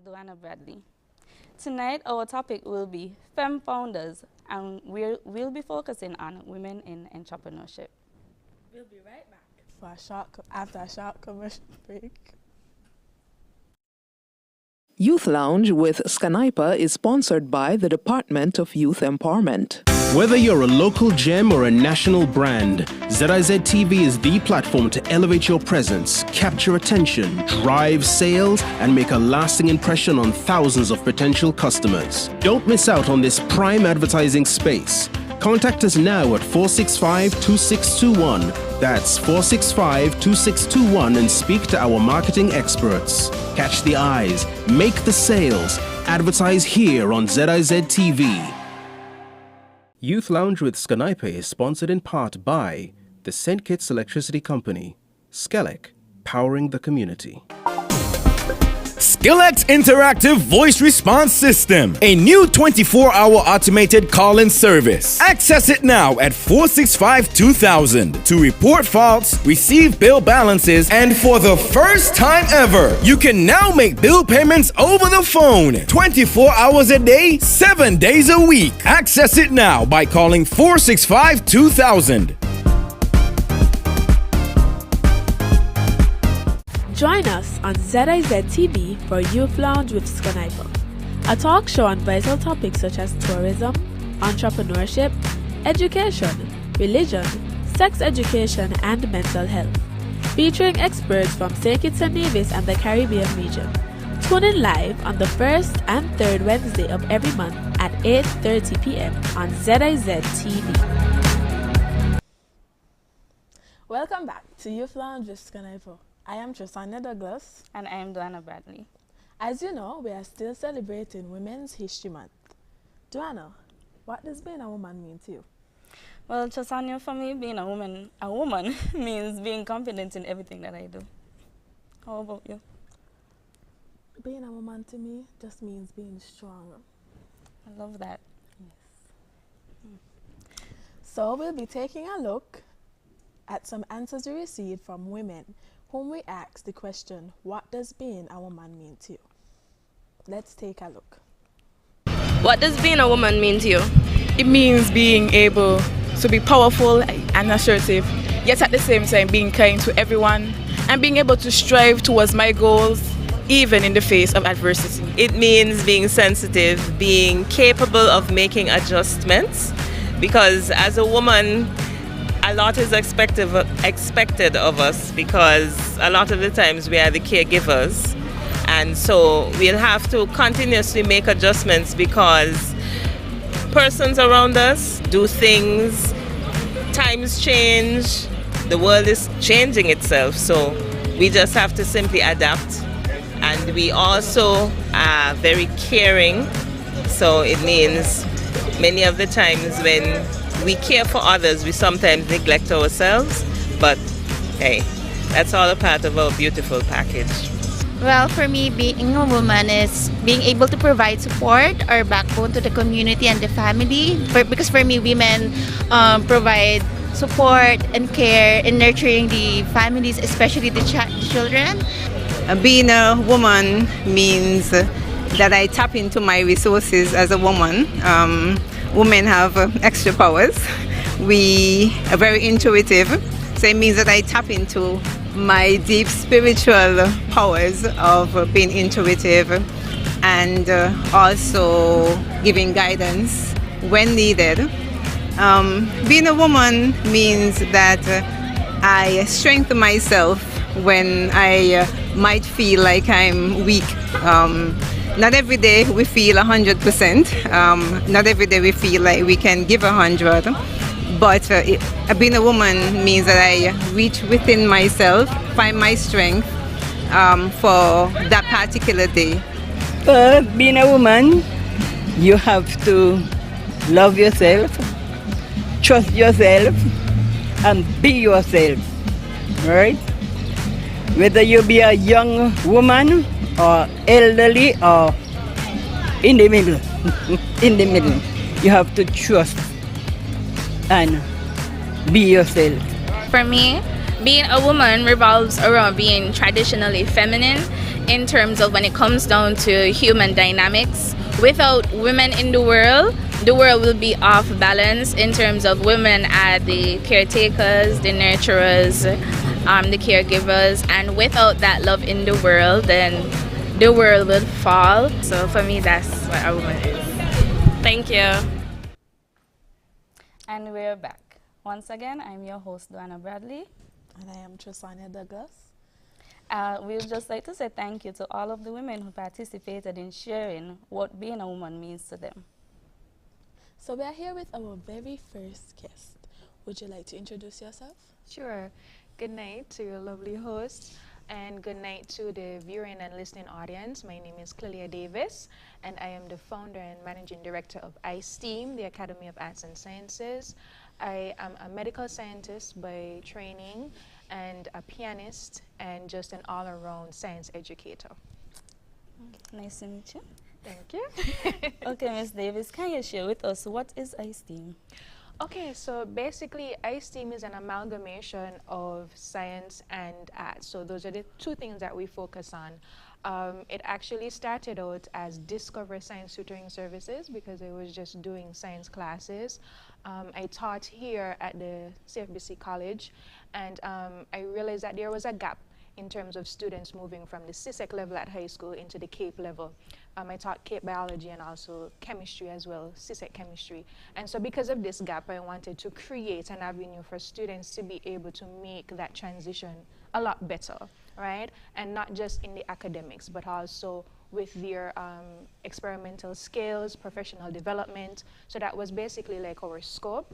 Bradley. Tonight, our topic will be Femme Founders, and we'll be focusing on women in entrepreneurship. We'll be right back after a short commercial break. Youth Lounge with SKNYPA is sponsored by the Department of Youth Empowerment. Whether you're a local gem or a national brand, ZIZ TV is the platform to elevate your presence, capture attention, drive sales, and make a lasting impression on thousands of potential customers. Don't miss out on this prime advertising space. Contact us now at 465-2621. That's 465-2621 and speak to our marketing experts. Catch the eyes, make the sales, advertise here on ZIZ TV. Youth Lounge with SKNYPA is sponsored in part by the St. Kitts Electricity Company, SKELEC, powering the community. SKELEC Interactive Voice Response System, a new 24-hour automated call-in service. Access it now at 465-2000 to report faults, receive bill balances, and for the first time ever, you can now make bill payments over the phone 24 hours a day, 7 days a week. Access it now by calling 465-2000. Join us on ZIZ TV for Youth Lounge with SKNYPA, a talk show on vital topics such as tourism, entrepreneurship, education, religion, sex education, and mental health, featuring experts from St. Kitts-Nevis and the Caribbean region. Tune in live on the first and third Wednesday of every month at 8:30 p.m. on ZIZ TV. Welcome back to Youth Lounge with SKNYPA. I am Trisania Douglas. And I am Duana Bradley. As you know, we are still celebrating Women's History Month. Duana, what does being a woman mean to you? Well, Chasanya, for me, being a woman means being confident in everything that I do. How about you? Being a woman to me just means being strong. I love that. Yes. So we'll be taking a look at some answers we received from women whom we asked the question, what does being a woman mean to you? Let's take a look. What does being a woman mean to you? It means being able to be powerful and assertive, yet at the same time being kind to everyone and being able to strive towards my goals even in the face of adversity. It means being sensitive, being capable of making adjustments, because as a woman, a lot is expected of us, because a lot of the times we are the caregivers, and so we'll have to continuously make adjustments because persons around us do things, times change, the world is changing itself, so we just have to simply adapt. And we also are very caring, so it means many of the times when we care for others, we sometimes neglect ourselves, but hey, that's all a part of our beautiful package. Well, for me, being a woman is being able to provide support or backbone to the community and the family. Because for me, women provide support and care in nurturing the families, especially the children. Being a woman means that I tap into my resources as a woman. Women have extra powers. We are very intuitive, so it means that I tap into my deep spiritual powers of being intuitive and also giving guidance when needed. Being a woman means that I strengthen myself when I might feel like I'm weak. Not every day we feel 100%. Not every day we feel like we can give 100. But being a woman means that I reach within myself, find my strength for that particular day. Being a woman, you have to love yourself, trust yourself, and be yourself, right? Whether you be a young woman or elderly or in the middle, you have to trust and be yourself. For me, being a woman revolves around being traditionally feminine in terms of when it comes down to human dynamics. Without women in the world will be off balance in terms of women are the caretakers, the nurturers, the caregivers, and without that love in the world, then the world will fall. So for me, that's what a woman is. Thank you. And we're back. Once again, I'm your host, Duana Bradley. And I am Trisania Douglas. We would just like to say thank you to all of the women who participated in sharing what being a woman means to them. So we are here with our very first guest. Would you like to introduce yourself? Sure. Good night to your lovely host, and good night to the viewing and listening audience. My name is Clelia Davis, and I am the founder and managing director of iSTEAM, the Academy of Arts and Sciences. I am a medical scientist by training, and a pianist, and just an all-around science educator. Nice to meet you. Thank you. Okay, Ms. Davis, can you share with us what is iSTEAM? Okay, so basically iSTEAM is an amalgamation of science and art. So those are the two things that we focus on. It actually started out as Discover Science Tutoring Services because I was just doing science classes. I taught here at the CFBC College, and I realized that there was a gap in terms of students moving from the CSEC level at high school into the CAPE level. I taught CAPE biology and also chemistry as well, CSEC chemistry. And so because of this gap, I wanted to create an avenue for students to be able to make that transition a lot better, right? And not just in the academics, but also with their experimental skills, professional development. So that was basically like our scope.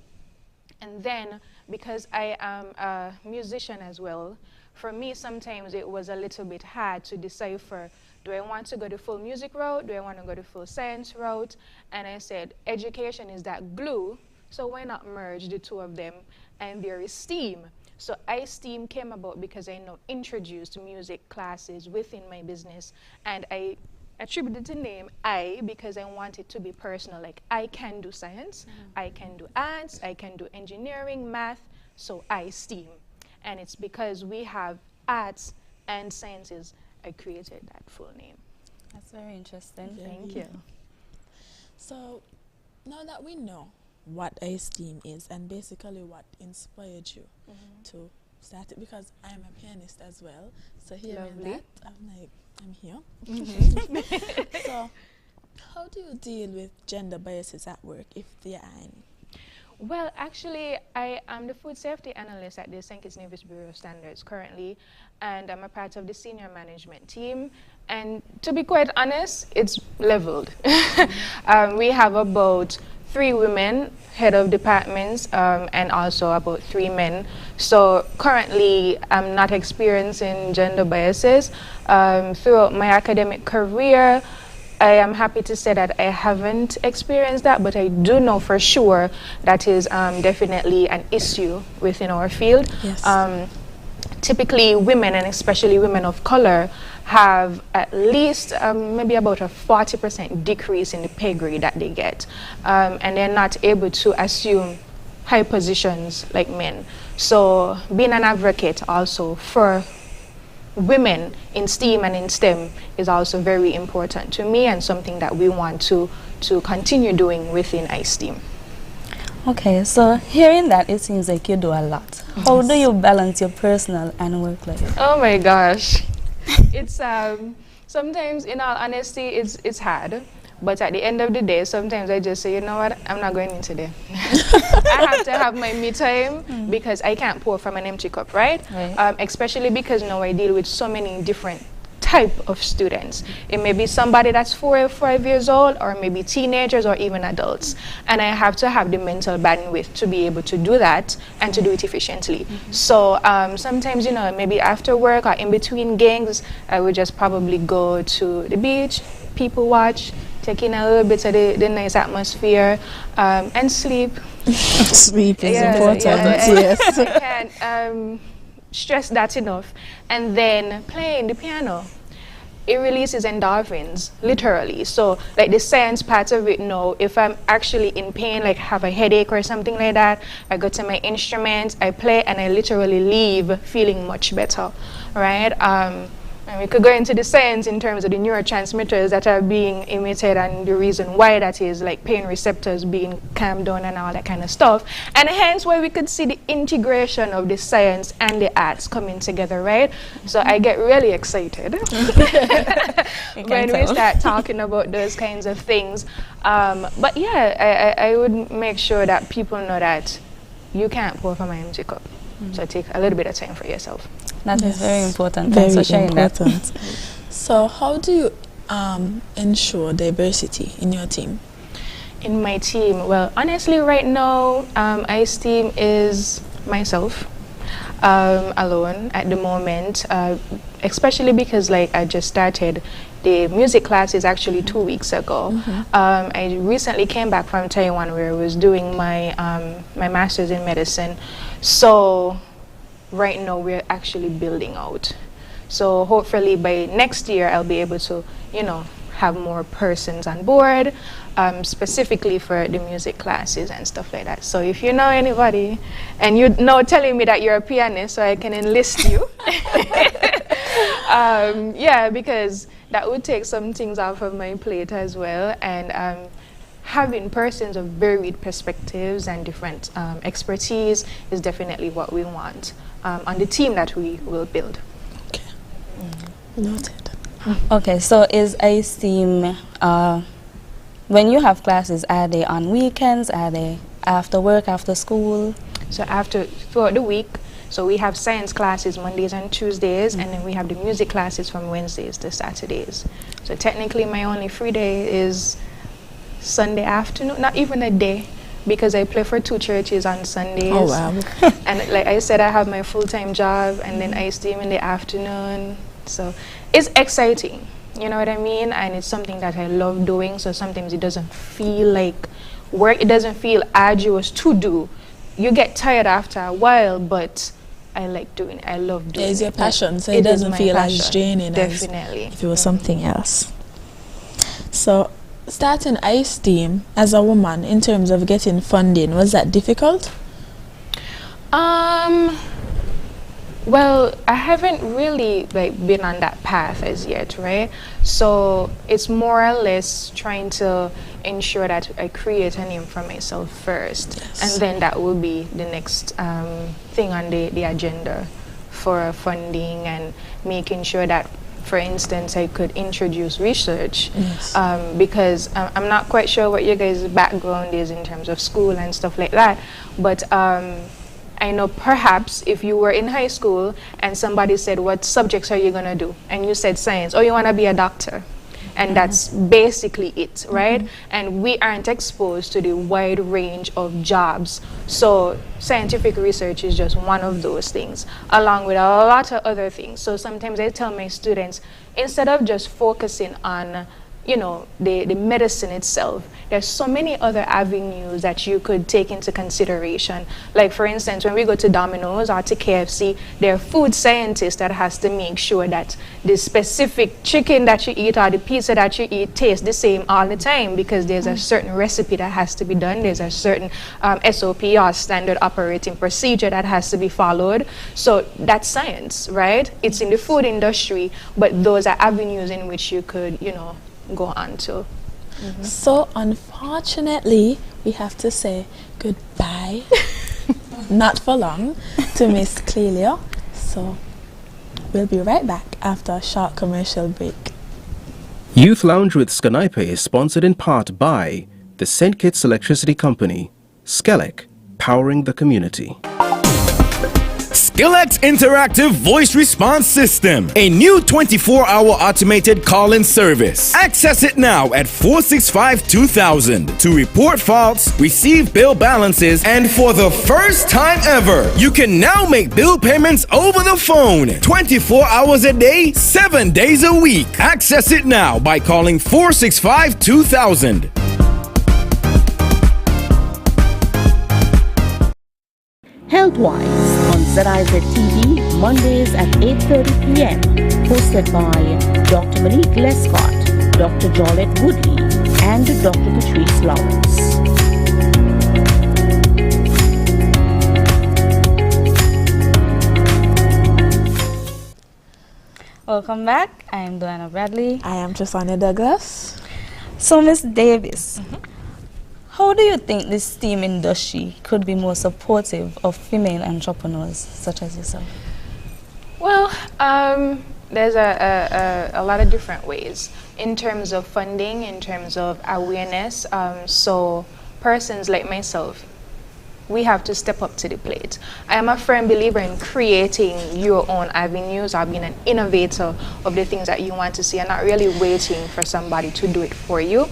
And then, because I am a musician as well, for me sometimes it was a little bit hard to decipher, do I want to go the full music route? Do I want to go the full science route? And I said, education is that glue, so why not merge the two of them? And there is STEAM. So iSTEAM came about because I now introduced music classes within my business, and I attributed the name I because I want it to be personal. Like, I can do science, I can do arts, I can do engineering, math, so iSTEAM. And it's because we have arts and sciences, I created that full name. That's very interesting. Thank you. So now that we know what iSTEAM is and basically what inspired you to start it, because I'm a pianist as well, so hearing that, I'm like, I'm here. So how do you deal with gender biases at work, if there are any? Well, actually, I am the food safety analyst at the Kitts-Nevis Bureau of Standards currently, and I'm a part of the senior management team. And to be quite honest, it's leveled. We have about 3 women, head of departments, and also about 3 men. So currently, I'm not experiencing gender biases. Throughout my academic career, I am happy to say that I haven't experienced that, but I do know for sure that is definitely an issue within our field. Yes. Typically, women, and especially women of color, have at least maybe about a 40% decrease in the pay grade that they get. And they're not able to assume high positions like men. So being an advocate also for women in STEAM and in STEM is also very important to me, and something that we want to continue doing within iSTEAM. Okay, so hearing that, it seems like you do a lot. How do you balance your personal and work life? Oh my gosh. It's sometimes, in all honesty, it's hard. But at the end of the day, sometimes I just say, you know what, I'm not going in today. I have to have my me time because I can't pour from an empty cup, right? Especially because now I deal with so many different type of students. It may be somebody that's 4 or 5 years old, or maybe teenagers or even adults. And I have to have the mental bandwidth to be able to do that and to do it efficiently. So sometimes, you know, maybe after work or in between gigs, I would just probably go to the beach, people watch, take in a little bit of the nice atmosphere, and sleep. Sleep is important, yes. I can't stress that enough. And then playing the piano, it releases endorphins, literally. So like the science part of it now, if I'm actually in pain, like have a headache or something like that, I go to my instrument, I play, and I literally leave feeling much better, right? And we could go into the science in terms of the neurotransmitters that are being emitted and the reason why that is, like pain receptors being calmed down and all that kind of stuff. And hence why we could see the integration of the science and the arts coming together, right? So I get really excited when we start talking about those kinds of things. But yeah, I would make sure that people know that you can't pour from an empty cup. So take a little bit of time for yourself. That is very important. Thanks for sharing that. So how do you ensure diversity in your team? In my team, well, honestly, right now, ICE team is myself alone at the moment, especially because like I just started the music class is actually 2 weeks ago. I recently came back from Taiwan where I was doing my my master's in medicine. So right now we're actually building out. So hopefully by next year I'll be able to, you know, have more persons on board, specifically for the music classes and stuff like that. So if you know anybody and you know telling me that you're a pianist so I can enlist you, yeah, because that would take some things off of my plate as well. And having persons of varied perspectives and different expertise is definitely what we want on the team that we will build. Okay. Noted. Okay, so is ICE team, when you have classes, are they on weekends? Are they after work, after school? So throughout the week, so we have science classes Mondays and Tuesdays, and then we have the music classes from Wednesdays to Saturdays. So technically my only free day is Sunday afternoon, not even a day, because I play for 2 churches on Sundays. Oh, wow. And like I said, I have my full-time job, and then I steam in the afternoon. So it's exciting, you know what I mean? And it's something that I love doing, so sometimes it doesn't feel like work, it doesn't feel arduous to do. You get tired after a while, but I like doing it. I love doing it. It's your passion, so it doesn't feel as draining Definitely. as if it was something else. So starting ICE team as a woman in terms of getting funding, was that difficult? Well, I haven't really been on that path as yet, right? So it's more or less trying to ensure that I create a name for myself first, and then that will be the next thing on the agenda for funding, and making sure that, for instance, I could introduce research, because I'm not quite sure what your guys' background is in terms of school and stuff like that, but I know perhaps if you were in high school and somebody said, what subjects are you going to do? And you said science, or you want to be a doctor. And that's basically it, right? And we aren't exposed to the wide range of jobs. So scientific research is just one of those things, along with a lot of other things. So sometimes I tell my students, instead of just focusing on, you know, the medicine itself, there's so many other avenues that you could take into consideration. Like for instance, when we go to Domino's or to KFC, there are food scientists that has to make sure that the specific chicken that you eat or the pizza that you eat tastes the same all the time, because there's a certain recipe that has to be done, there's a certain SOP or standard operating procedure that has to be followed. So that's science, right? It's in the food industry, but those are avenues in which you could, you know, go on to. So unfortunately we have to say goodbye not for long to Miss Clelia, so we'll be right back after a short commercial break. Youth Lounge with SKNYPA is sponsored in part by the St. Kitts Electricity Company, SKELEC, powering the community. Skillex Interactive Voice Response System, a new 24-hour automated call-in service. Access it now at 465-2000 to report faults, receive bill balances, and for the first time ever, you can now make bill payments over the phone 24 hours a day, 7 days a week. Access it now by calling 465-2000. Healthwise on ZIZ TV, Mondays at 8:30 p.m. Hosted by Dr. Monique Lescott, Dr. Jolette Woodley, and Dr. Patrice Lawrence. Welcome back. I am Diana Bradley. I am Tristania Douglas. So, Ms. Davis, how do you think the STEAM industry could be more supportive of female entrepreneurs such as yourself? Well, there's a lot of different ways in terms of funding, in terms of awareness. So persons like myself, we have to step up to the plate. I am a firm believer in creating your own avenues or being an innovator of the things that you want to see and not really waiting for somebody to do it for you.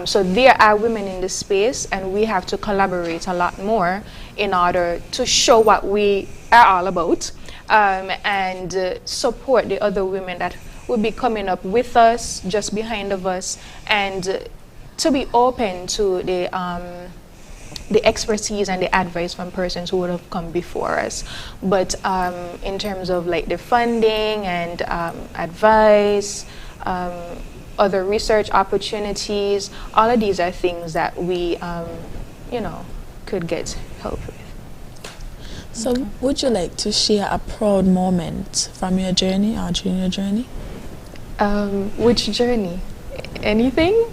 So there are women in the space, and we have to collaborate a lot more in order to show what we are all about, and support the other women that will be coming up with us, just behind of us, and to be open to the expertise and the advice from persons who would have come before us. But in terms of like the funding and advice, other research opportunities, all of these are things that we, could get help with. So would you like to share a proud moment from your journey or during your journey? Which journey? Anything?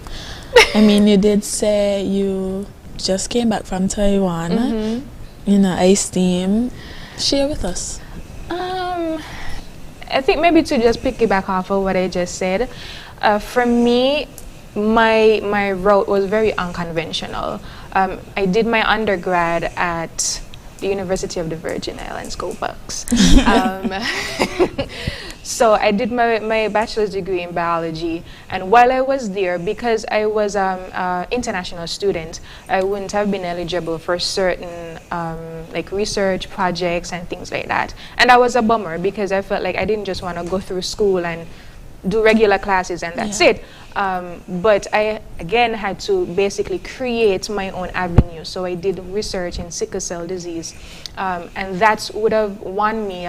I mean, you did say you just came back from Taiwan, iSTEAM. Share with us. I think maybe to just piggyback off of what I just said, for me, my route was very unconventional. I did my undergrad at the University of the Virgin Islands, Go Bucks. So I did my bachelor's degree in biology, and while I was there, because I was an international student, I wouldn't have been eligible for certain like research projects and things like that. And that was a bummer, because I felt like I didn't just want to go through school and do regular classes and that's it. But I, again, had to basically create my own avenue. So I did research in sickle cell disease, and that would have won me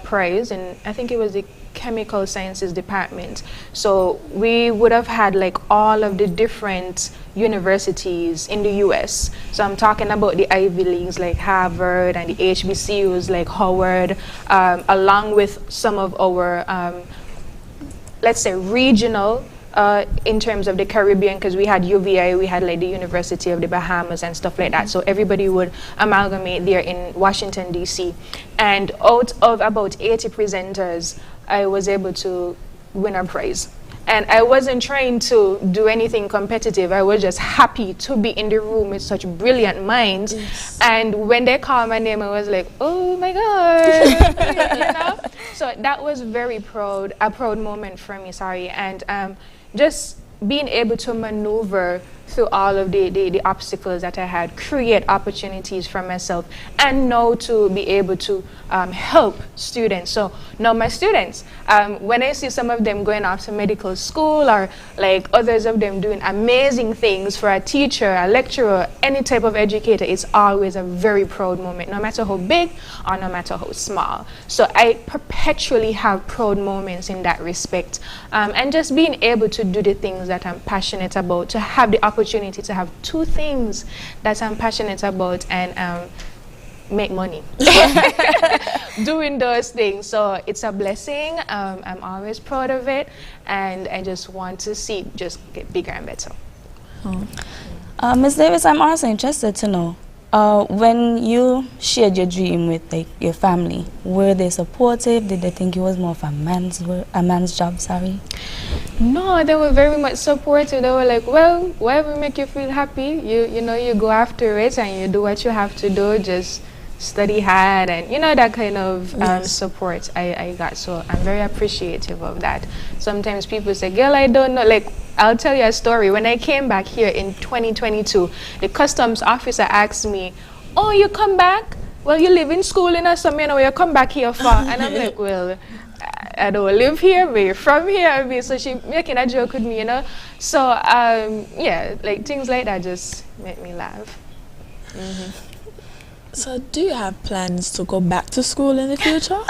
prize, and I think it was the chemical sciences department. So we would have had like all of the different universities in the US. So I'm talking about the Ivy Leagues like Harvard and the HBCUs like Howard, along with some of our, let's say, regional in terms of the Caribbean, because we had UVI, we had like the University of the Bahamas and stuff like that. So everybody would amalgamate there in Washington, D.C. And out of about 80 presenters, I was able to win a prize. And I wasn't trying to do anything competitive. I was just happy to be in the room with such brilliant minds. Yes. And when they called my name, I was like, oh my God. So that was a proud moment for me, and just being able to maneuver through all of the obstacles that I had, create opportunities for myself, and now to be able to help students. So now my students, when I see some of them going off to medical school, or like others of them doing amazing things for a teacher, a lecturer, any type of educator, it's always a very proud moment, no matter how big or no matter how small. So I perpetually have proud moments in that respect, and just being able to do the things that I'm passionate about, to have the opportunity to have two things that I'm passionate about and make money doing those things. So it's a blessing. I'm always proud of it, and I just want to see it just get bigger and better. Ms. Davis, I'm also interested to know, when you shared your dream with like your family, were they supportive? Did they think it was more of a man's job? No, they were very much supportive. They were like, well, whatever make you feel happy, you go after it and you do what you have to do. Just study hard, and that kind of support I got. So I'm very appreciative of that. Sometimes people say, girl, I don't know, like, I'll tell you a story. When I came back here in 2022, the customs officer asked me, oh, you come back? Well, you live in school in us, so you come back here for. And I'm like, well, I don't live here, but you're from here. So she making a joke with me, So, yeah, like things like that just make me laugh. So do you have plans to go back to school in the future?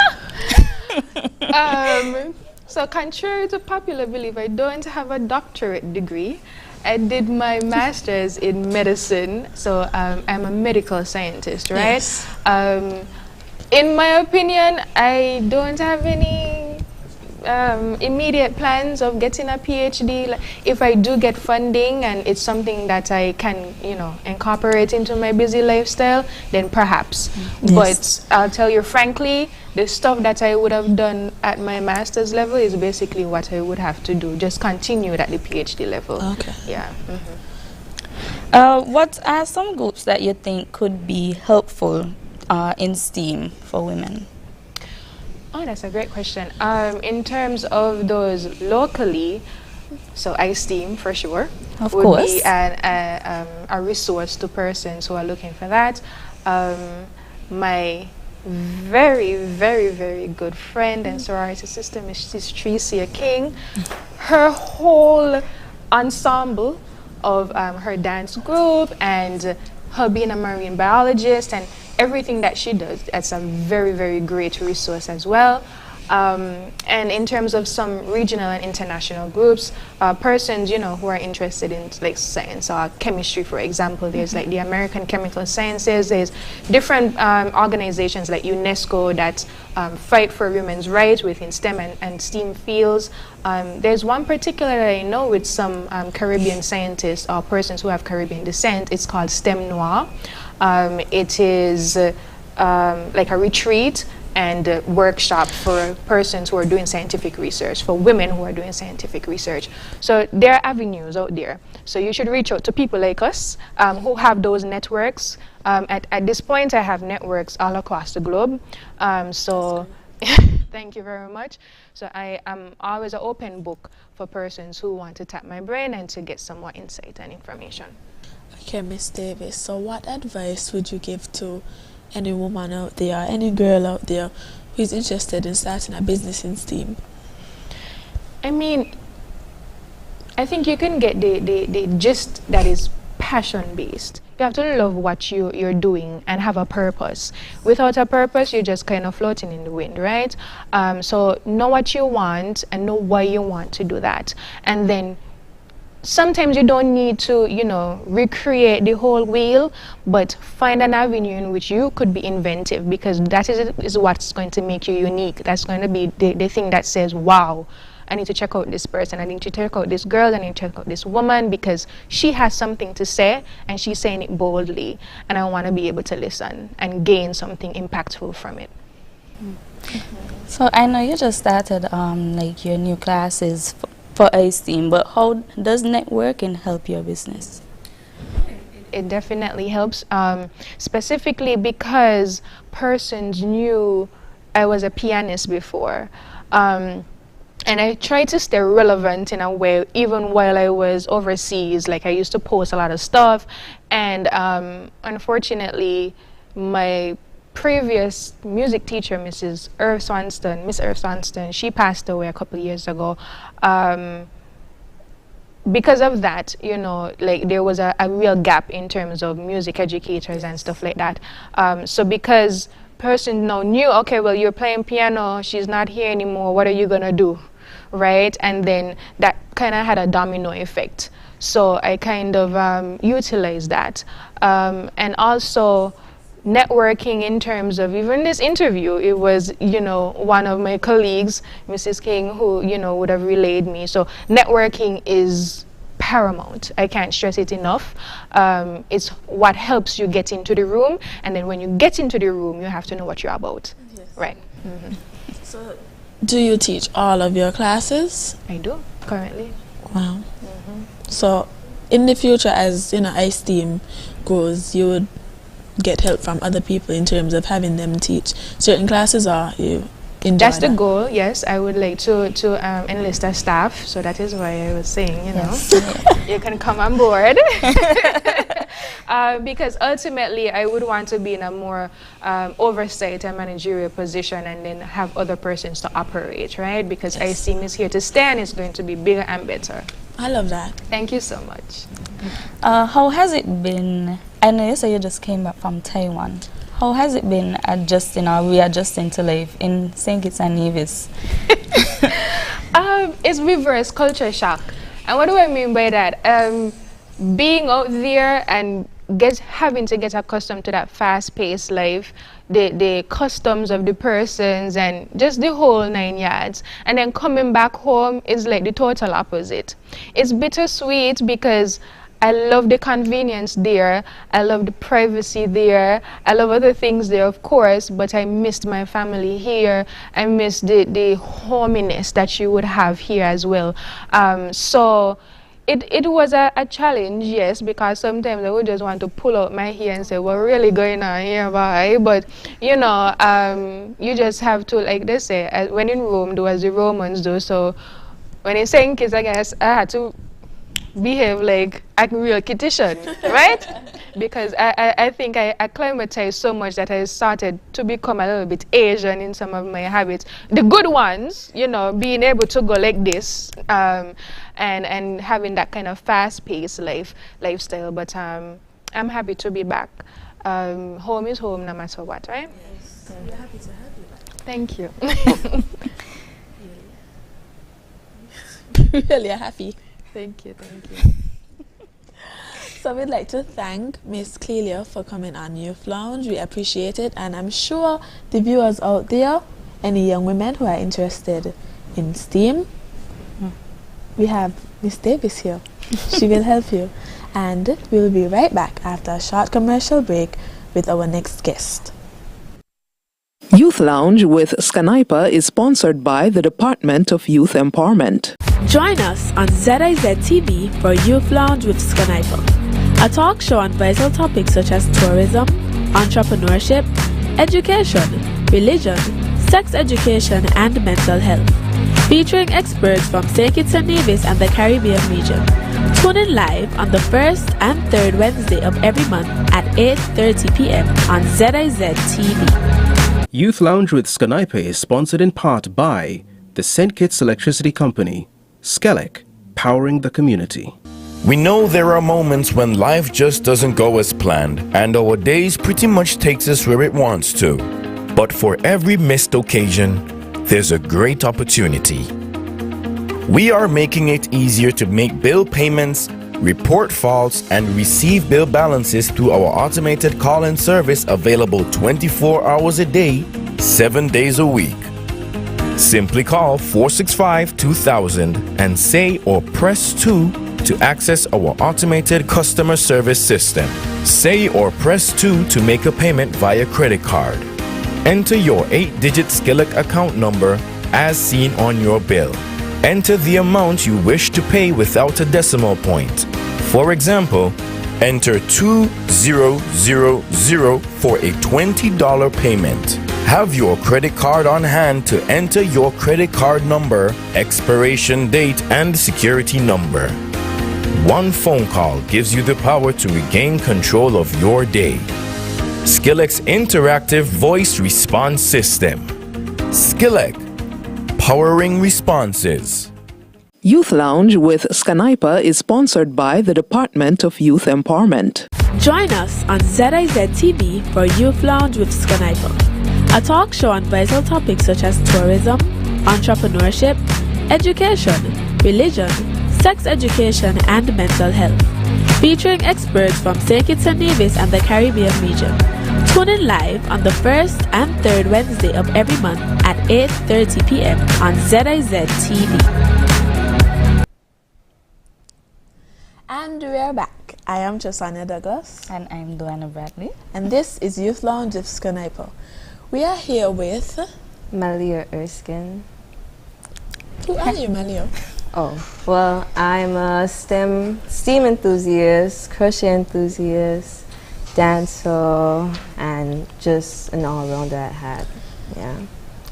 So contrary to popular belief, I don't have a doctorate degree. I did my master's in medicine, so I'm a medical scientist, right? Yes. In my opinion, I don't have any immediate plans of getting a PhD. Like, if I do get funding and it's something that I can, incorporate into my busy lifestyle, then perhaps. Yes. But I'll tell you frankly, the stuff that I would have done at my master's level is basically what I would have to do. Just continue at the PhD level. Okay. Yeah. What are some groups that you think could be helpful in STEAM for women? Oh, that's a great question. In terms of those locally, so iSTEAM for sure Of would course. be a resource to persons who are looking for that. My very, very, very good friend and sorority sister, Mrs. Tricia King, her whole ensemble of her dance group and her being a marine biologist and everything that she does, that's a very, very great resource as well. And in terms of some regional and international groups, persons, who are interested in like science or chemistry, for example, there's like the American Chemical Sciences, there's different organizations like UNESCO that fight for women's rights within STEM and STEAM fields. There's one particular that I know with some Caribbean scientists or persons who have Caribbean descent. It's called STEM-NOIR. It is like a retreat and workshop for persons who are doing scientific research, for women who are doing scientific research. So there are avenues out there. So you should reach out to people like us who have those networks. At this point, I have networks all across the globe. So thank you very much. So I am always an open book for persons who want to tap my brain and to get some more insight and information. Okay, Miss Davis, so what advice would you give to any woman out there, any girl out there who is interested in starting a business in STEAM? I mean, I think you can get the gist that is passion-based. You have to love what you're doing and have a purpose. Without a purpose, you're just kind of floating in the wind, right? So know what you want and know why you want to do that. And then sometimes you don't need to, recreate the whole wheel, but find an avenue in which you could be inventive, because that is what's going to make you unique. That's going to be the thing that says, wow, I need to check out this person, I need to check out this girl, I need to check out this woman, because she has something to say and she's saying it boldly, and I want to be able to listen and gain something impactful from it. So I know you just started like your new classes for iSTEAM, but how does networking help your business? It definitely helps, specifically because persons knew I was a pianist before. And I tried to stay relevant in a way, even while I was overseas. Like, I used to post a lot of stuff, and unfortunately, my previous music teacher, Miss Irv Swanston, she passed away a couple of years ago. Because of that, like, there was a real gap in terms of music educators and stuff like that. So because person now knew, okay, well, you're playing piano, she's not here anymore, what are you gonna do, right? And then that kind of had a domino effect. So I kind of utilized that. And also networking in terms of even this interview, it was, one of my colleagues, Mrs. King, who, would have relayed me. So networking is paramount. I can't stress it enough. It's what helps you get into the room, and then when you get into the room, you have to know what you're about. Yes. Right. Mm-hmm. So, do you teach all of your classes? I do, currently. Wow. Mm-hmm. So, in the future, as iSTEAM grows, you would get help from other people in terms of having them teach certain classes, or you enjoy That's that? the goal, yes. I would like to enlist a staff, so that is why I was saying, Yes. you can come on board. Because ultimately, I would want to be in a more oversight and managerial position, and then have other persons to operate, right? Because Yes. iSTEAM is here to stay, and it's going to be bigger and better. I love that. Thank you so much. How has it been? I know you say you just came back from Taiwan. How has it been adjusting or readjusting to life in St. Kitts-Nevis? It's reverse culture shock. And what do I mean by that? Being out there and having to get accustomed to that fast-paced life, the customs of the persons, and just the whole 9 yards. And then coming back home is like the total opposite. It's bittersweet because I love the convenience there, I love the privacy there, I love other things there, of course, but I missed my family here. I missed the hominess that you would have here as well. So it was a challenge, yes, because sometimes I would just want to pull out my hair and say, what really going on here, boy? But, you know, you just have to, like they say, when in Rome, do as the Romans do. So when it's saying kids, I guess I had to behave like a real Kittitian, right? Because I think I acclimatized so much that I started to become a little bit Asian in some of my habits. The good ones, you know, being able to go like this, and having that kind of fast-paced lifestyle. But I'm happy to be back. Home is home no matter what, right? Yes. We're happy to have you back. Thank you. Really happy. Thank you, thank you. So we'd like to thank Miss Clelia for coming on Youth Lounge. We appreciate it, and I'm sure the viewers out there, any young women who are interested in STEAM, we have Miss Davis here. She will help you. And we'll be right back after a short commercial break with our next guest. Youth Lounge with SKNYPA is sponsored by the Department of Youth Empowerment. Join us on ZIZ TV for Youth Lounge with SKNYPA, a talk show on vital topics such as tourism, entrepreneurship, education, religion, sex education, and mental health, featuring experts from St. Kitts-Nevis and the Caribbean region. Tune in live on the first and third Wednesday of every month at 8:30 p.m. on ZIZ TV. Youth Lounge with SKNYPA is sponsored in part by the St. Kitts Electricity Company, SKELEC, powering the community. We know there are moments when life just doesn't go as planned, and our days pretty much takes us where it wants to. But for every missed occasion, there's a great opportunity. We are making it easier to make bill payments, report faults, and receive bill balances through our automated call-in service available 24 hours a day, 7 days a week. Simply call 465-2000 and say or press 2 to access our automated customer service system. Say or press 2 to make a payment via credit card. Enter your 8-digit SKELEC account number as seen on your bill. Enter the amount you wish to pay without a decimal point. For example, enter 2000 for a $20 payment. Have your credit card on hand to enter your credit card number, expiration date, and security number. One phone call gives you the power to regain control of your day. SKELEC's interactive voice response system. SKELEC, powering responses. Youth Lounge with SKNYPA is sponsored by the Department of Youth Empowerment. Join us on ZIZ TV for Youth Lounge with SKNYPA, a talk show on vital topics such as tourism, entrepreneurship, education, religion, sex education, and mental health, featuring experts from St. Kitts-Nevis and the Caribbean region. Tune in live on the first and third Wednesday of every month at 8:30 p.m. on ZIZ TV. And we are back. I am Josania Douglas. And I'm Duana Bradley. And this is Youth Lounge of SKNYPA. We are here with Malia Erskine. Who are you, Malia? Oh, well, I'm a STEM enthusiast, crochet enthusiast, dancer, and just an all-rounder at heart. Yeah.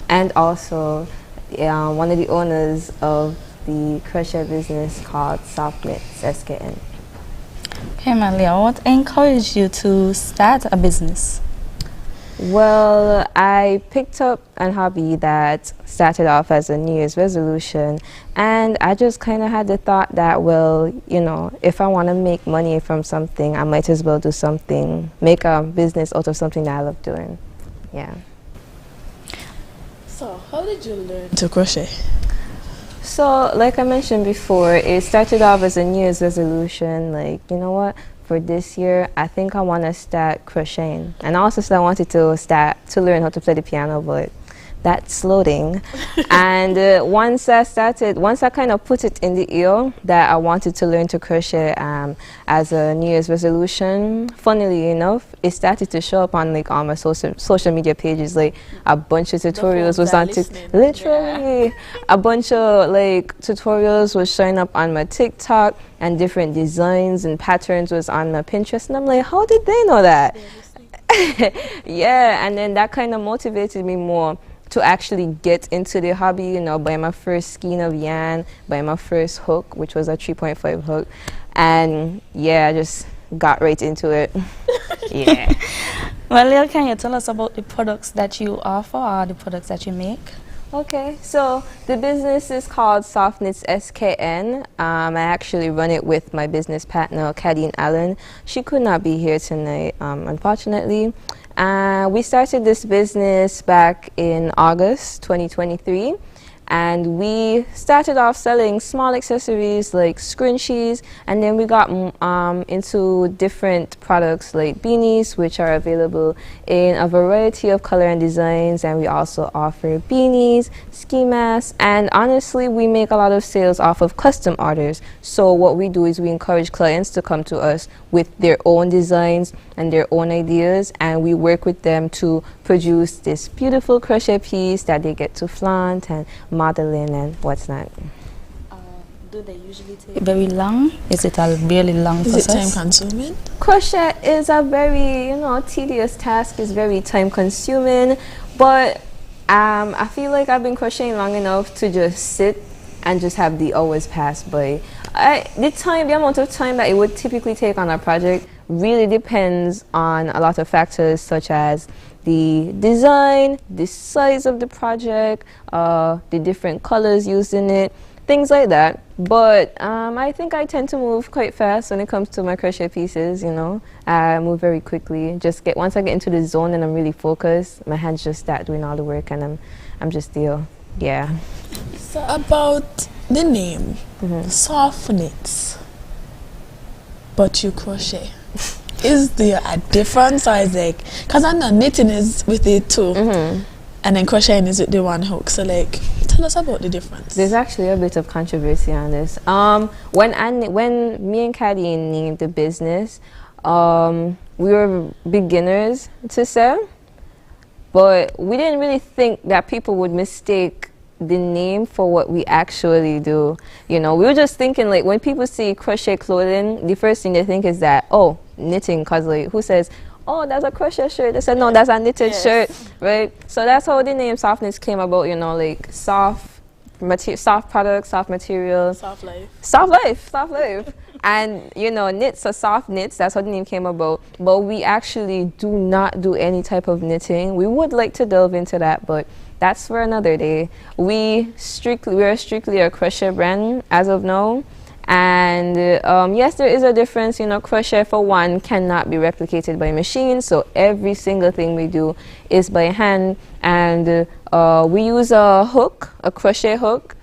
And also one of the owners of the crochet business called Soft Knits, SKN. Okay, Malia, what encouraged you to start a business? Well, I picked up a hobby that started off as a New Year's resolution, and I just kind of had the thought that, well, you know, if I want to make money from something, I might as well do something, make a business out of something that I love doing. Yeah. So, how did you learn to crochet? So, like I mentioned before, it started off as a New Year's resolution, like, you know what, for this year, I think I want to start crocheting. And I also said I wanted to start to learn how to play the piano, but that's loading. And once I kind of put it in the ear that I wanted to learn to crochet as a New Year's resolution, funnily enough, it started to show up on like all my social media pages. Like a bunch of tutorials was on literally a bunch of like tutorials was showing up on my TikTok, and different designs and patterns was on my Pinterest, and I'm like, how did they know that? Yeah, and then that kind of motivated me more to actually get into the hobby, you know, buy my first skein of yarn, buy my first hook, which was a 3.5 hook, and yeah, I just got right into it. Yeah. Well, Lil, can you tell us about the products that you offer or the products that you make? Okay, so the business is called Soft Knits SKN. I actually run it with my business partner, Cadine Allen. She could not be here tonight, unfortunately. We started this business back in August 2023, and we started off selling small accessories like scrunchies, and then we got into different products like beanies, which are available in a variety of color and designs, and we also offer beanies, ski masks, and honestly we make a lot of sales off of custom orders. So what we do is we encourage clients to come to us with their own designs and their own ideas, and we work with them to produce this beautiful crochet piece that they get to flaunt and modeling and what's not. Do they usually take very long? Is it a really long process? Is it time consuming? Crochet is a very, you know, tedious task. It's very time consuming, but I feel like I've been crocheting long enough to just sit and just have the hours pass by. The amount of time that it would typically take on a project really depends on a lot of factors, such as the design, the size of the project, the different colors used in it, things like that. But I think I tend to move quite fast when it comes to my crochet pieces, you know. I move very quickly. Once I get into the zone and I'm really focused, my hands just start doing all the work, and I'm just there. Yeah. So about the name, Soft Knits, but you crochet. Is there a difference, or is like, because I know knitting is with the two, and then crocheting is with the one hook. So like, tell us about the difference. There's actually a bit of controversy on this. When me and Cadine named the business, we were beginners to sell, but we didn't really think that people would mistake the name for what we actually do. You know, we were just thinking like when people see crochet clothing, the first thing they think is that, oh, knitting, cause like who says, oh, that's a crochet shirt? They said, no, that's a knitted shirt, right? So that's how the name Soft Knits came about, you know, like soft products, soft materials. Soft life. Soft life. And, you know, knits are soft knits. That's how the name came about. But we actually do not do any type of knitting. We would like to delve into that, but that's for another day. We are strictly a crochet brand as of now. And yes, there is a difference. You know, crochet for one cannot be replicated by machine. So every single thing we do is by hand. And we use a hook, a crochet hook.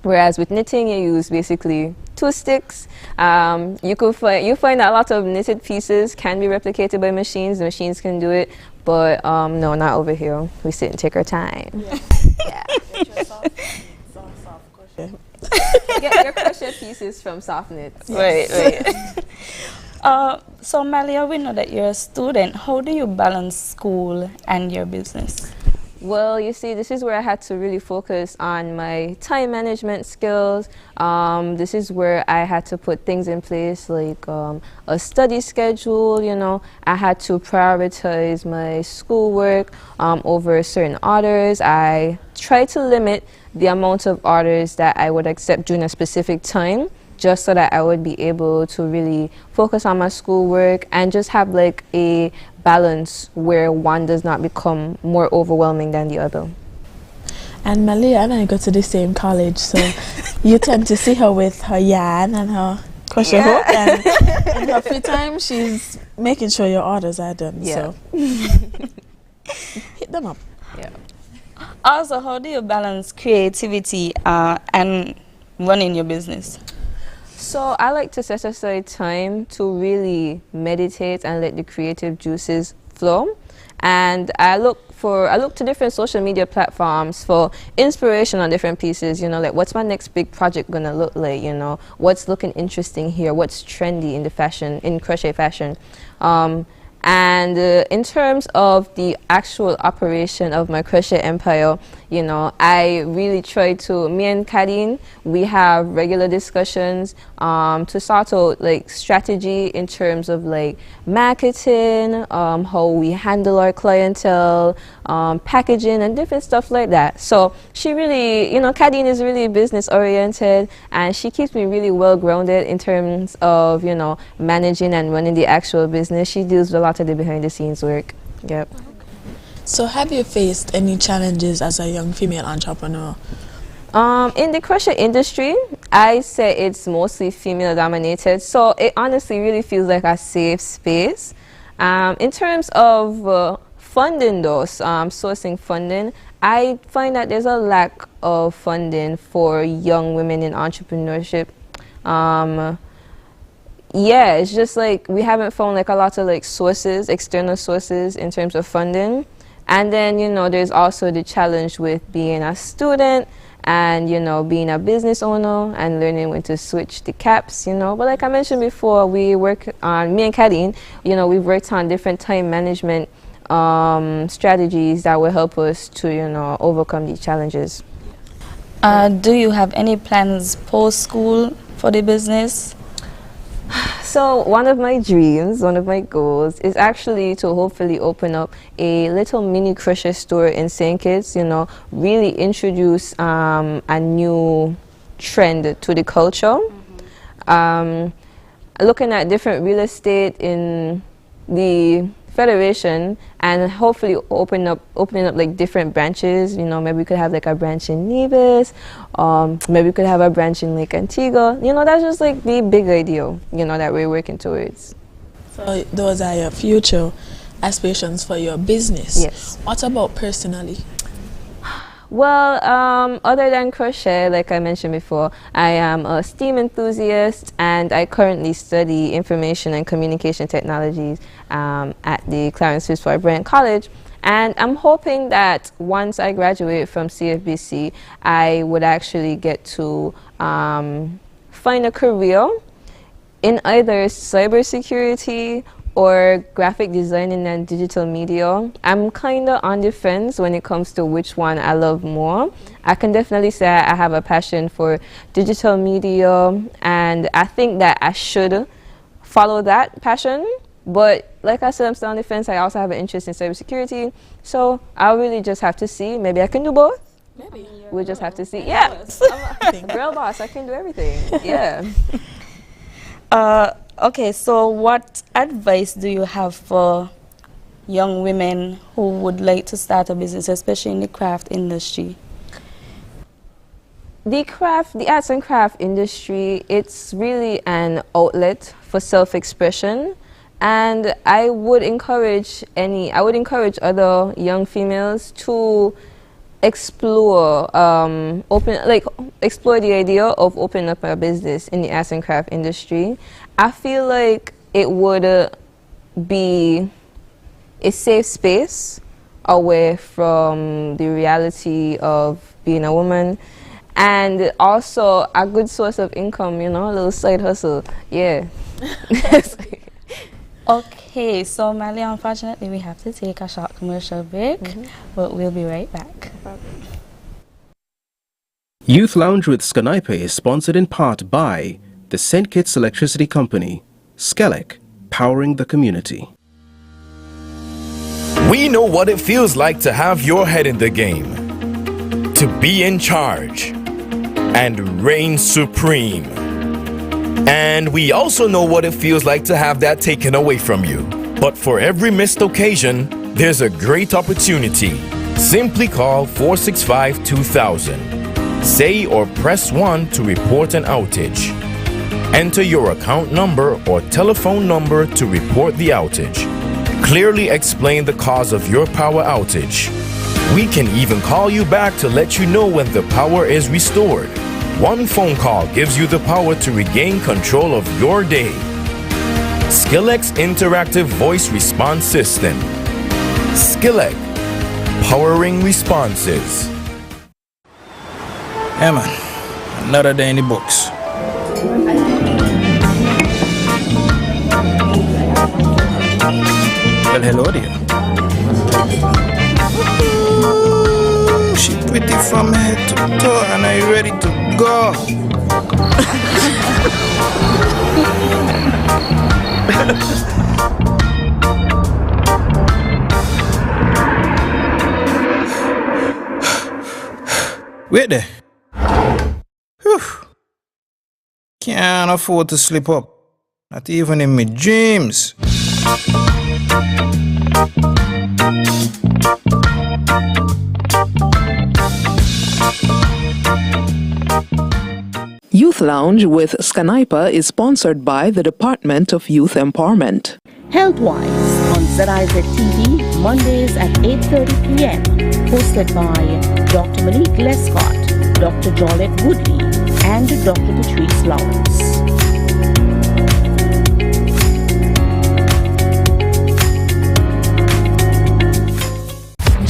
Whereas with knitting, you use basically 2 sticks. You find that a lot of knitted pieces can be replicated by machines. The machines can do it, but no, not over here. We sit and take our time. Yeah. Get your crochet pieces from Soft Knits. Right. So Malia, we know that you're a student. How do you balance school and your business? Well, you see, this is where I had to really focus on my time management skills. This is where I had to put things in place like a study schedule, you know. I had to prioritize my schoolwork over certain orders. I tried to limit the amount of orders that I would accept during a specific time, just so that I would be able to really focus on my schoolwork and just have like a balance where one does not become more overwhelming than the other. And Malia and I go to the same college, so you tend to see her with her yarn and her crochet hook, and in her free time she's making sure your orders are done. So hit them up. Also, how do you balance creativity and running your business? So I like to set aside time to really meditate and let the creative juices flow. And I look to different social media platforms for inspiration on different pieces, you know, like what's my next big project gonna look like, you know, what's looking interesting here, what's trendy in crochet fashion. And in terms of the actual operation of my crochet empire, you know, I really try to, me and Kadeen, we have regular discussions to sort out like strategy in terms of like marketing, how we handle our clientele, packaging and different stuff like that. So she really, you know, Kadeen is really business oriented and she keeps me really well grounded in terms of, you know, managing and running the actual business. She deals with a lot of the behind the scenes work. Yep. So have you faced any challenges as a young female entrepreneur? In the crochet industry, I say it's mostly female dominated, so it honestly really feels like a safe space. In terms of funding though, sourcing funding, I find that there's a lack of funding for young women in entrepreneurship. Yeah, it's just like we haven't found like a lot of like sources, external sources in terms of funding. And then, you know, there's also the challenge with being a student and, you know, being a business owner and learning when to switch the caps, you know. But like I mentioned before, we work on, me and Kadeen, you know, we've worked on different time management strategies that will help us to, you know, overcome these challenges. Do you have any plans post-school for the business? So one of my dreams, one of my goals is actually to hopefully open up a little mini crochet store in St. Kitts, you know, really introduce a new trend to the culture. Looking at different real estate in the Federation and hopefully opening up like different branches, you know, maybe we could have like a branch in Nevis, maybe we could have a branch in Lake Antigua, you know, that's just like the big ideal, you know, that we're working towards. So those are your future aspirations for your business. Yes. What about personally? Well, other than crochet, like I mentioned before, I am a STEAM enthusiast and I currently study information and communication technologies at the Clarence Fitzroy Bryan College. And I'm hoping that once I graduate from CFBC, I would actually get to find a career in either cybersecurity or graphic designing and digital media. I'm kind of on the fence when it comes to which one I love more. I can definitely say I have a passion for digital media and I think that I should follow that passion. But like I said, I'm still on the fence. I also have an interest in cybersecurity. So I'll really just have to see. Maybe I can do both. Maybe. We'll just have to see. Yeah. Girl boss, I can do everything. Yeah. Okay, so what advice do you have for young women who would like to start a business, especially in the craft industry? The arts and craft industry, it's really an outlet for self-expression. And I would encourage other young females to explore explore the idea of opening up a business in the arts and craft industry. I feel like it would be a safe space away from the reality of being a woman and also a good source of income, you know, a little side hustle. Yeah. Okay, so Mally, unfortunately we have to take a short commercial break, but we'll be right back. Youth Lounge with SKNYPA is sponsored in part by the St. Kitts Electricity Company, SKELEC, powering the community. We know what it feels like to have your head in the game, to be in charge, and reign supreme. And we also know what it feels like to have that taken away from you. But for every missed occasion, there's a great opportunity. Simply call 465-2000. Say or press 1 to report an outage. Enter your account number or telephone number to report the outage. Clearly explain the cause of your power outage. We can even call you back to let you know when the power is restored. One phone call gives you the power to regain control of your day. Skillex Interactive Voice Response System. Skillex, powering responses. Yeah, man. Another day in the books. Well, hello there. She pretty from head to toe and are you ready to go? Wait there. Whew. Can't afford to slip up. Not even in my dreams. Youth Lounge with SKNYPA is sponsored by the Department of Youth Empowerment. Healthwise on ZIZ TV, Mondays at 8:30 p.m. Hosted by Dr. Monique Lescott, Dr. Jolette Woodley, and Dr. Patrice Lawrence.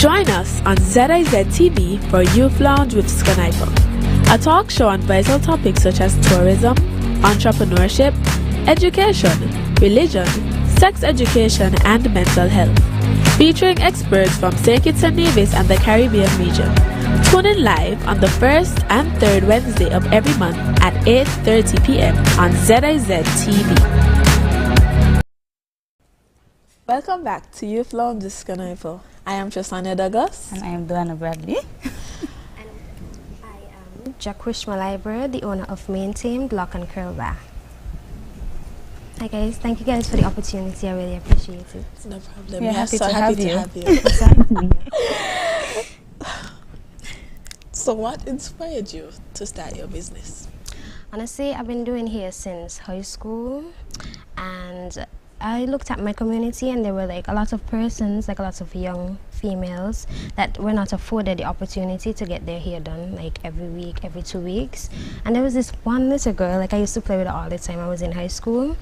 Join us on ZIZ TV for Youth Lounge with SKNYPA, a talk show on vital topics such as tourism, entrepreneurship, education, religion, sex education, and mental health. Featuring experts from Kitts-Nevis and the Caribbean region. Tune in live on the first and third Wednesday of every month at 8:30 p.m. on ZIZ TV. Welcome back to Youth Lounge with SKNYPA. I am Trisania Douglas. And I am Duana Bradley. Jacquish Malibra, the owner of Maintained Lock and Curl Bar. Hi guys, thank you guys for the opportunity. I really appreciate it. It's no problem. We're happy so to happy have to you. have you. So happy to be here. So what inspired you to start your business? Honestly, I've been doing hair since high school, and I looked at my community and there were like a lot of persons, like a lot of young females that were not afforded the opportunity to get their hair done like every week, every 2 weeks. And there was this one little girl, like I used to play with her all the time. I was in high school,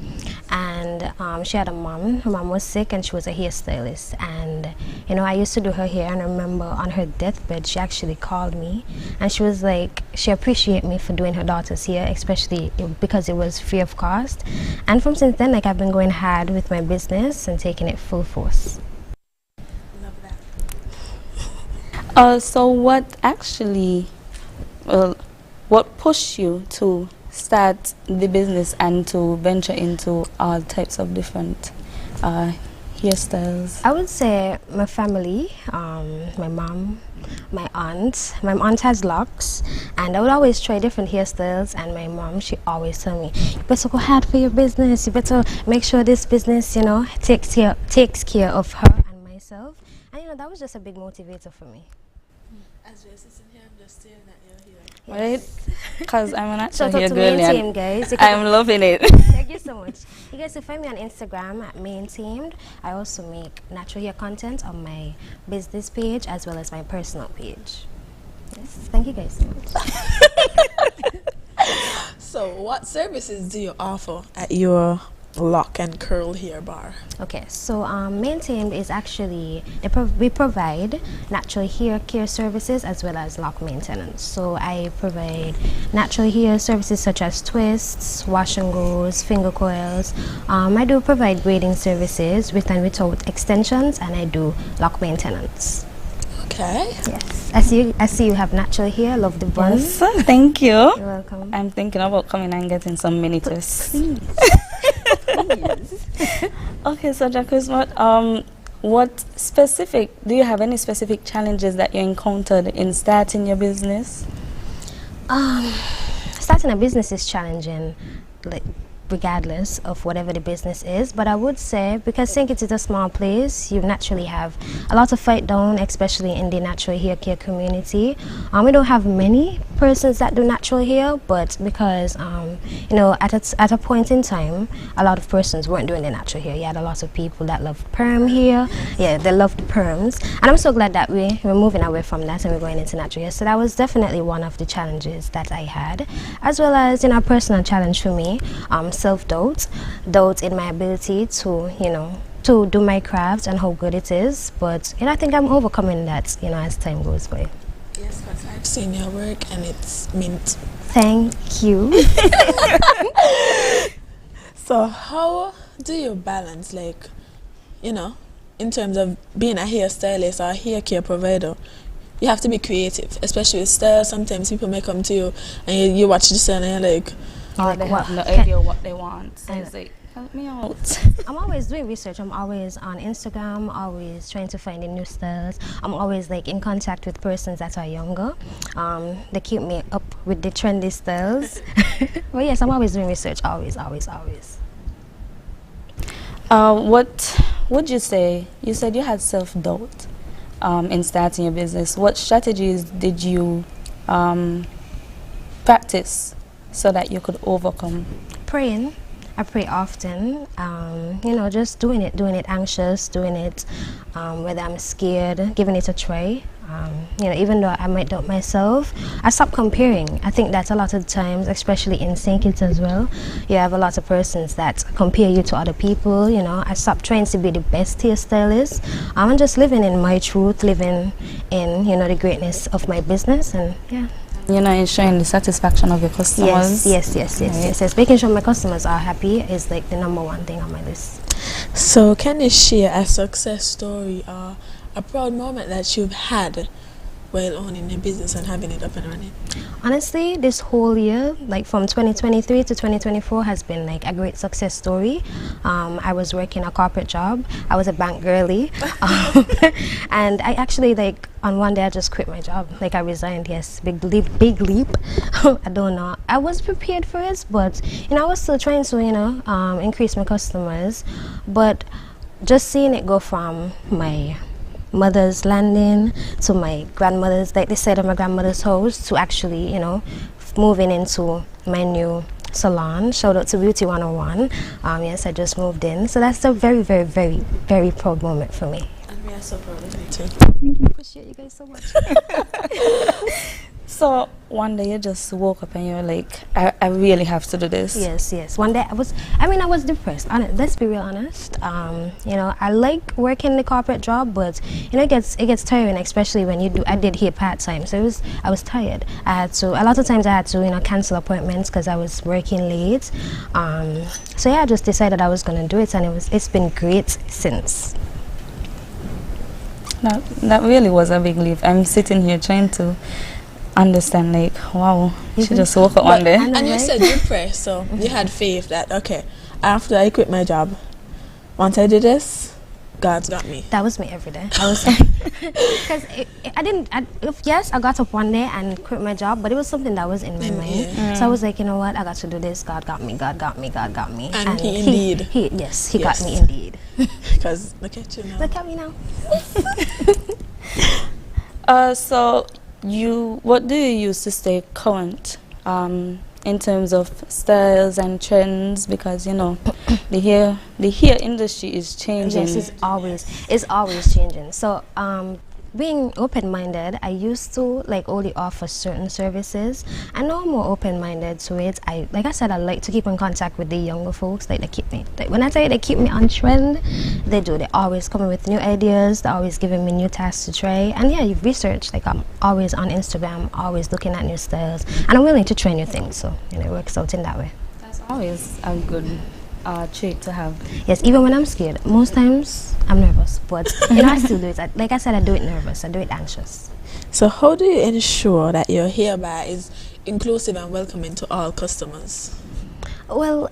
and she had a mom. Her mom was sick and she was a hairstylist, and you know, I used to do her hair. And I remember on her deathbed she actually called me and she was like, she appreciated me for doing her daughter's hair, especially because it was free of cost. And from since then, like, I've been going hard with my business and taking it full force. So what actually, what pushed you to start the business and to venture into all types of different hairstyles? I would say my family, my mom, my aunt. My aunt has locks, and I would always try different hairstyles, and my mom, she always tell me, you better go hard for your business, you better make sure this business, you know, takes care of her and myself. And you know, that was just a big motivator for me. As we're sitting here, I'm just staring at your hair. Right? Because I'm an actual Shout out hair to girl, Maintained, and guys. I'm loving it. Thank you so much. You guys can find me on Instagram at Maintained. I also make natural hair content on my business page as well as my personal page. Yes, thank you guys so much. So what services do you offer at your lock and curl hair bar? Okay, so Maintained is actually, we provide natural hair care services as well as lock maintenance. So I provide natural hair services such as twists, wash and goes, finger coils. I do provide braiding services with and without extensions, and I do lock maintenance. Okay. Yes. I see you have natural hair. Love the buns. Yes, thank you. You're welcome. I'm thinking about coming and getting some mini twists. Please. Okay, so Jacquish, do you have any specific challenges that you encountered in starting your business? Starting a business is challenging, like, regardless of whatever the business is, but I would say because St. Kitts is a small place, you naturally have a lot of fight down, especially in the natural hair care community. We don't have many persons that do natural hair, but because you know, at a point in time, a lot of persons weren't doing the natural hair. You had a lot of people that loved perm hair. Yeah, they loved perms, and I'm so glad that we're moving away from that and we're going into natural hair. So that was definitely one of the challenges that I had, as well as, you know, a personal challenge for me, self-doubt, doubt in my ability to, you know, to do my craft and how good it is. But, you know, I think I'm overcoming that, you know, as time goes by. Yes, because I've seen your work and it's mint. Thank you. So how do you balance, like, you know, in terms of being a hairstylist or a hair care provider? You have to be creative, especially with style. Sometimes people may come to you and you watch the style and you're like, oh, they have no idea what they want. So it's like, help me out. I'm always doing research. I'm always on Instagram, always trying to find the new styles. I'm always like in contact with persons that are younger. They keep me up with the trendy styles. But yes, I'm always doing research, always. What would you say? You said you had self-doubt in starting your business. What strategies did you practice so that you could overcome? Praying. I pray often, you know, just doing it anxious, doing it whether I'm scared, giving it a try. You know, even though I might doubt myself, I stop comparing. I think that a lot of times, especially in St. Kitts as well, you have a lot of persons that compare you to other people. You know, I stopped trying to be the best hairstylist. I'm just living in my truth, living in, you know, the greatness of my business, and yeah. You know, ensuring the satisfaction of your customers. Yes. Making sure my customers are happy is like the #1 thing on my list. So can you share a success story or a proud moment that you've had while owning a business and having it up and running? Honestly, this whole year, like from 2023 to 2024, has been like a great success story. I was working a corporate job. I was a bank girly. And I actually, like, on one day I just quit my job. Like, I resigned. Yes, big leap. I don't know. I was prepared for it, but, you know, I was still trying to, you know, increase my customers. But just seeing it go from my mother's landing to my grandmother's, like they said, at my grandmother's house, to actually, you know, moving into my new salon. Shout out to Beauty 101. Yes, I just moved in, so that's a very, very, very, very proud moment for me. And we are so proud of you too. Thank you. Appreciate you guys so much. So one day you just woke up and you're like, I really have to do this. Yes. One day I was depressed. Let's be real honest. You know, I like working the corporate job, but you know, it gets tiring, especially when I did here part-time. So I was tired. A lot of times I had to, you know, cancel appointments because I was working late. So yeah, I just decided I was gonna do it, and it's been great since. That really was a big leap. I'm sitting here trying to understand, like, wow, she just woke up one day. And you said depressed, so you had faith that, okay, after I quit my job, once I did this, God's got me. That was me every day. I was because I got up one day and quit my job, but it was something that was in my mind. So I was like, you know what, I got to do this. God got me. God got me. And he indeed. He got me indeed. Because look at you now. Look at me now. So what do you use to stay current in terms of styles and trends? Because, you know, the hair industry is changing. Yes, it's always changing. So being open-minded, I used to like only offer certain services. I know I'm more open-minded to it. Like I said, I like to keep in contact with the younger folks. Like, they keep me, like, when I tell you they keep me on trend, they do. They always coming with new ideas. They're always giving me new tasks to try. And yeah, you've researched. Like, I'm always on Instagram, always looking at new styles, and I'm willing to try new things. So, you know, it works out in that way. That's always a good trait to have. Yes, even when I'm scared. Most times I'm nervous, but you know, I still do it. Like I said, I do it nervous. I do it anxious. So how do you ensure that your hair bar is inclusive and welcoming to all customers? Well,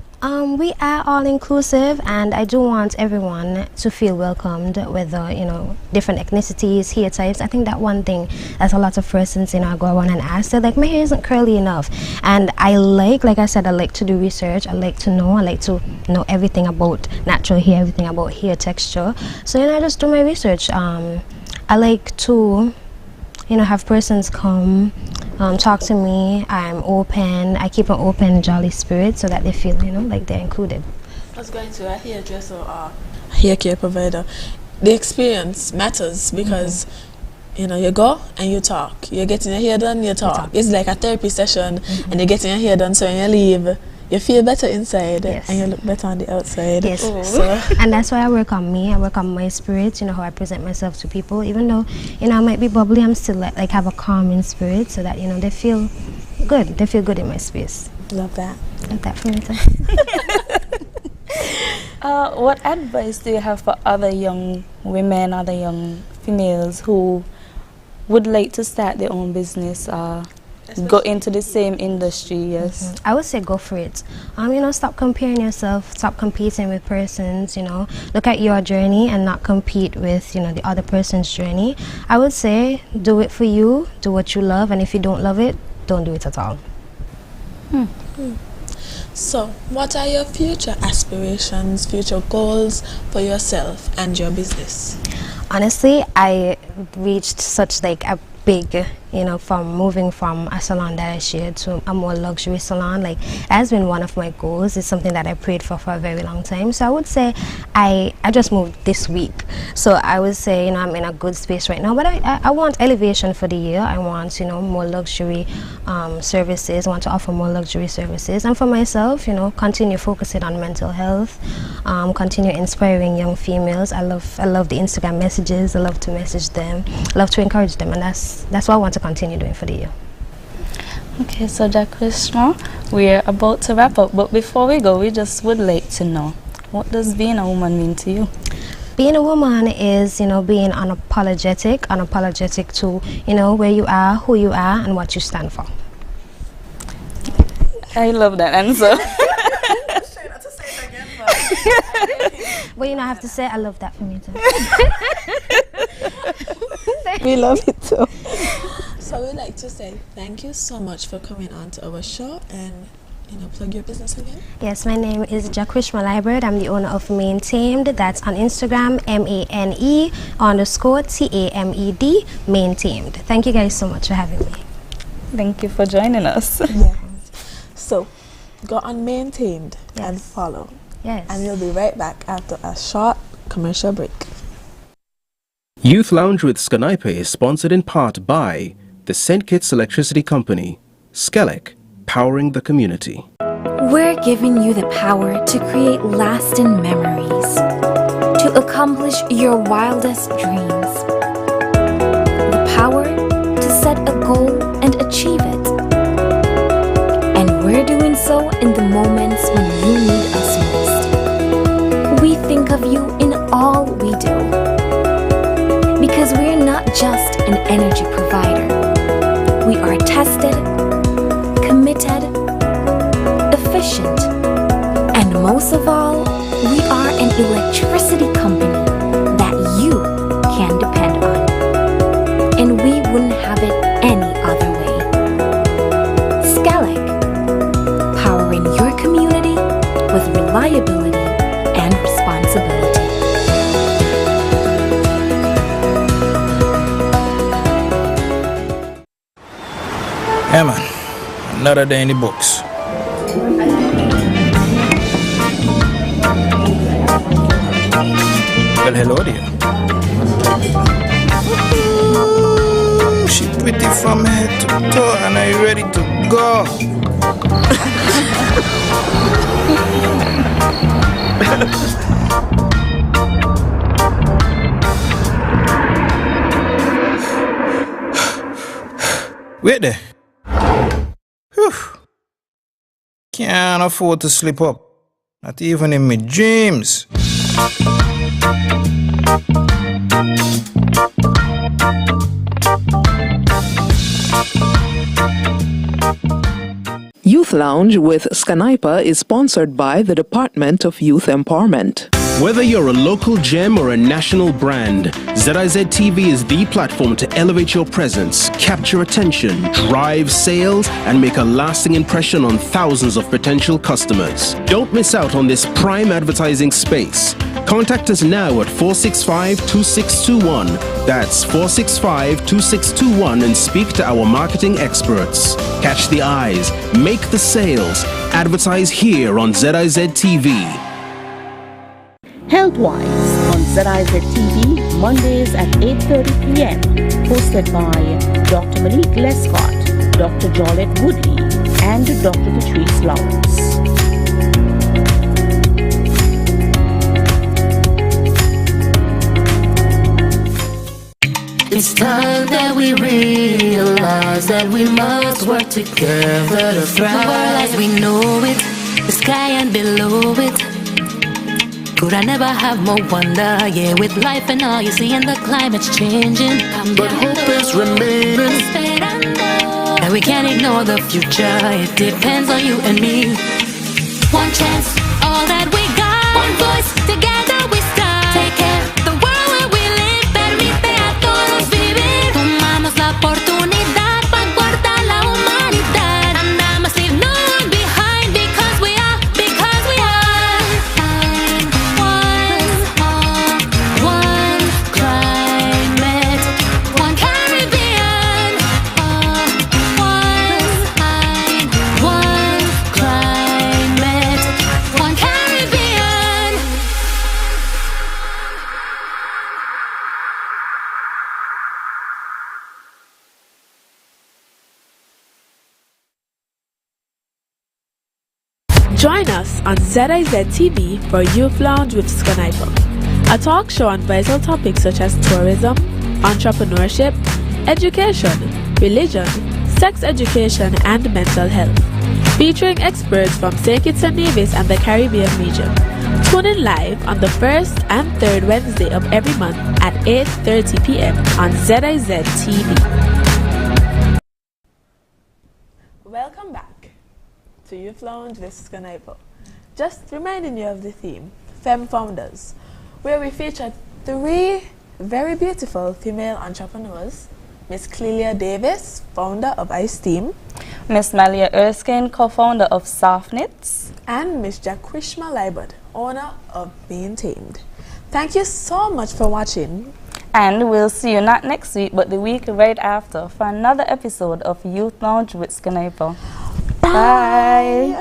we are all inclusive, and I do want everyone to feel welcomed, whether, you know, different ethnicities, hair types. I think that one thing that a lot of persons, you know, go around and ask, they're like, my hair isn't curly enough. And like I said, I like to do research. I like to know everything about natural hair, everything about hair texture. So, you know, I just do my research. I like to, you know, have persons come talk to me. I'm open. I keep an open, jolly spirit so that they feel, like they're included. I was going to a hairdresser or a hair care provider. The experience matters because you go and you talk. You're getting your hair done, you talk. It's like a therapy session and you're getting your hair done, so when you leave, you feel better inside and you look better on the outside. Yes. So. And that's why I work on me. I work on my spirit, how I present myself to people. Even though, I might be bubbly, I'm still like have a calming spirit so that, they feel good. They feel good in my space. Love that. Love that for me too. What advice do you have for other young women, other young females who would like to start their own business, go into the same industry? Yes. I would say go for it. Stop comparing yourself, stop competing with persons, look at your journey and not compete with, the other person's journey. I would say do it for you, do what you love, and if you don't love it, don't do it at all. So, what are your future aspirations, future goals for yourself and your business? Honestly, I reached such like a big, from moving from a salon that I shared to a more luxury salon. Like, that has been one of my goals. It's something that I prayed for a very long time. So I would say I just moved this week. So I would say, I'm in a good space right now. But I want elevation for the year. I want, more luxury services. I want to offer more luxury services. And for myself, continue focusing on mental health, continue inspiring young females. I love the Instagram messages. I love to message them. I love to encourage them. And that's what I want to continue doing for the year. Okay, so Jakrishma, we're about to wrap up, but before we go, we just would like to know, what does being a woman mean to you? Being a woman is, being unapologetic to, where you are, who you are, and what you stand for. I love that answer. Well, I have to say, I love that for me too. We love it too. So we'd like to say thank you so much for coming on to our show and plug your business again. Yes, my name is Jakrishma Liebert. I'm the owner of Maintamed. That's on Instagram, MANE_TAMED, Maintamed. Thank you guys so much for having me. Thank you for joining us. Yeah. So go on Maintamed and follow. Yes. And we'll be right back after a short commercial break. Youth Lounge with SKNYPA is sponsored in part by the St. Kitts Electricity Company, SKELEC, powering the community. We're giving you the power to create lasting memories, to accomplish your wildest dreams, the power to set a goal and achieve it. And we're doing so in the moments when you need us most. We think of you in all we do, because we're not just an energy provider. We are tested, committed, efficient, and most of all, we are an electricity company that you can depend on. And we wouldn't have it any other way. SKELEC, powering your community with reliability and responsibility. Yeah, man. Another day in the books. Well, hello there. Ooh, she pretty from head to toe, and are you ready to go? Wait there. Whew. Can't afford to slip up. Not even in my dreams. Youth Lounge with SKNYPA is sponsored by the Department of Youth Empowerment. Whether you're a local gem or a national brand, ZIZ TV is the platform to elevate your presence, capture attention, drive sales, and make a lasting impression on thousands of potential customers. Don't miss out on this prime advertising space. Contact us now at 465-2621. That's 465-2621 and speak to our marketing experts. Catch the eyes, make the sales, advertise here on ZIZ TV. Healthwise on ZIZ TV, Mondays at 8:30 p.m. Hosted by Dr. Monique Lescott, Dr. Jolette Woodley, and Dr. Patrice Lawrence. It's time that we realize that we must work together to thrive. The world as we know it, the sky and below it. Could I never have more wonder? Yeah, with life and all you see and the climate's changing, but hope is remaining. And we can't ignore the future. It depends on you and me. One chance, all that we got. One voice, together we start. Take care of the world where we live. Permite a todos vivir. Tomamos la oportunidad para guardar la humanidad. And I must leave no one behind because we are. One climate, one Caribbean. One climate, one Caribbean. Join us on ZIZ TV for Youth Lounge with SKNYPA, a talk show on vital topics such as tourism, entrepreneurship, education, religion, sex education, and mental health, featuring experts from St. Kitts-Nevis and the Caribbean region. Tune in live on the first and third Wednesday of every month at 8:30 p.m. on ZIZ TV. Welcome back to Youth Lounge with SKNYPA. Just reminding you of the theme, Femme Founders, where we featured 3 very beautiful female entrepreneurs. Miss Clelia Davis, founder of iSteam. Miss Malia Erskine, co-founder of Soft Knits. And Miss Jaquishma Libert, owner of Being Tamed. Thank you so much for watching. And we'll see you not next week, but the week right after for another episode of Youth Lounge with SKNYPA. Bye.